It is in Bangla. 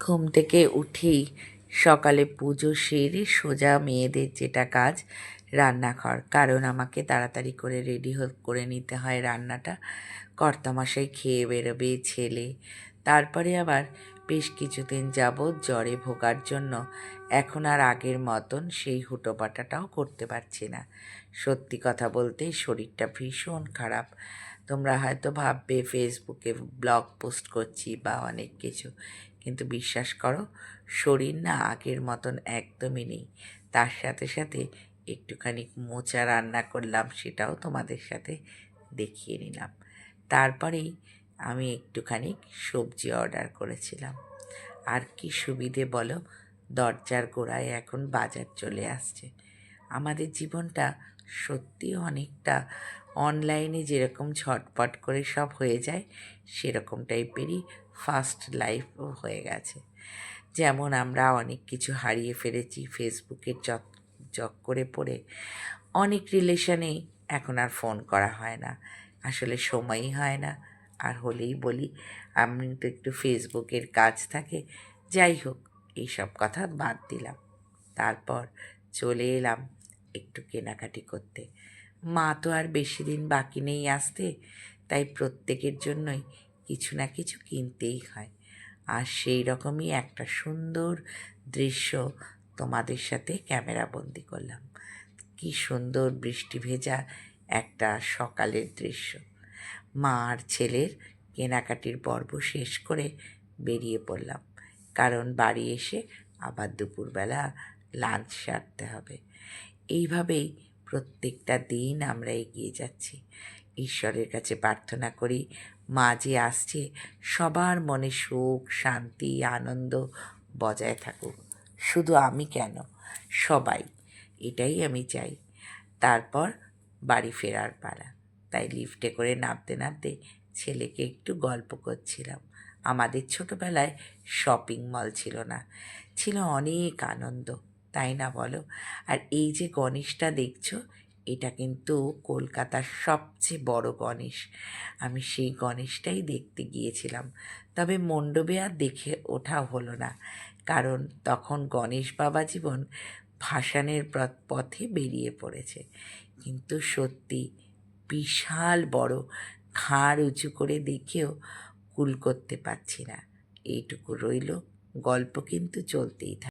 ঘুম থেকে উঠেই সকালে পুজো সেরে সোজা মেয়েদের যেটা কাজ রান্নাঘর, কারণ আমাকে তাড়াতাড়ি করে রেডি করে নিতে হয় রান্নাটা। কর্তামশাই খেয়ে বেরোবে, ছেলে। তারপরে আবার বেশ কিছুদিন যাবৎ জ্বরে ভোগার জন্য এখন আর আগের মতন সেই হুটোপাটাটাও করতে পারছি না। সত্যি কথা বলতে শরীরটা ভীষণ খারাপ। তোমরা হয়তো ভাববে ফেসবুকে ব্লগ পোস্ট করছি বা অনেক কিছু, কিন্তু বিশ্বাস করো, শরীর না আগের মতন একদমই নেই। তার সাথে সাথে একটুখানি মোচা রান্না করলাম, সেটাও তোমাদের সাথে দেখিয়ে নিলাম। তারপরেই আমি একটুখানি সবজি অর্ডার করেছিলাম। আর কি সুবিধে বলো, দরজার গোড়ায় এখন বাজার চলে আসছে। আমাদের জীবনটা সত্যি অনেকটা অনলাইনে যেরকম ঝটপট করে সব হয়ে যায়, সেরকম টাইপেরই ফাস্ট লাইফও হয়ে গেছে। যেমন আমরা অনেক কিছু হারিয়ে ফেলেছি ফেসবুকের চক্করে পড়ে। অনেক রিলেশনেই এখন আর ফোন করা হয় না, আসলে সময়ই হয় না। আর হলেই বলি আমি তো একটু ফেসবুকের কাজ থাকে। যাই হোক, এইসব কথা বাদ দিলাম। তারপর চলে এলাম একটু কেনাকাটি করতে। মা তো আর বেশি দিন বাকি নেই আসতে, তাই প্রত্যেকের জন্যই কিছু না কিছু কিনতেই হয়। আর সেই রকমই একটা সুন্দর দৃশ্য তোমাদের সাথে ক্যামেরাবন্দি করলাম। কি সুন্দর বৃষ্টি ভেজা একটা সকালের দৃশ্য। মা আর ছেলের কেনাকাটির পর্ব শেষ করে বেরিয়ে পড়লাম, কারণ বাড়ি এসে আবার দুপুরবেলা লাঞ্চ সারতে হবে। এইভাবেই প্রত্যেকটা দিন আমরা এগিয়ে যাচ্ছি। ঈশ্বরের কাছে প্রার্থনা করি, মা যে আসছে সবার মনে সুখ, শান্তি, আনন্দ বজায় থাকুক। শুধু আমি কেন, সবাই। এটাই আমি চাই। তারপর বাড়ি ফেরার পালা। তাই লিফটে করে নামতে নামতে ছেলেকে একটু গল্প করছিলাম। আমাদের ছোটোবেলায় শপিং মল ছিল না, ছিল অনেক আনন্দ, তাই না বলো? আর এই যে গণেশটা দেখছো, এটা কিন্তু কলকাতার সবচেয়ে বড় গণেশ। আমি সেই গণেশটাই দেখতে গিয়েছিলাম, তবে মণ্ডপে আর দেখে ওঠা হলো না, কারণ তখন গণেশ বাবা জীবন ভাসানের পথে বেরিয়ে পড়েছে। কিন্তু সত্যি বিশাল বড়, ঘাড় উঁচু করে দেখেও কুল করতে পারছি না। এইটুকু রইল, গল্প কিন্তু চলতেই থাকে।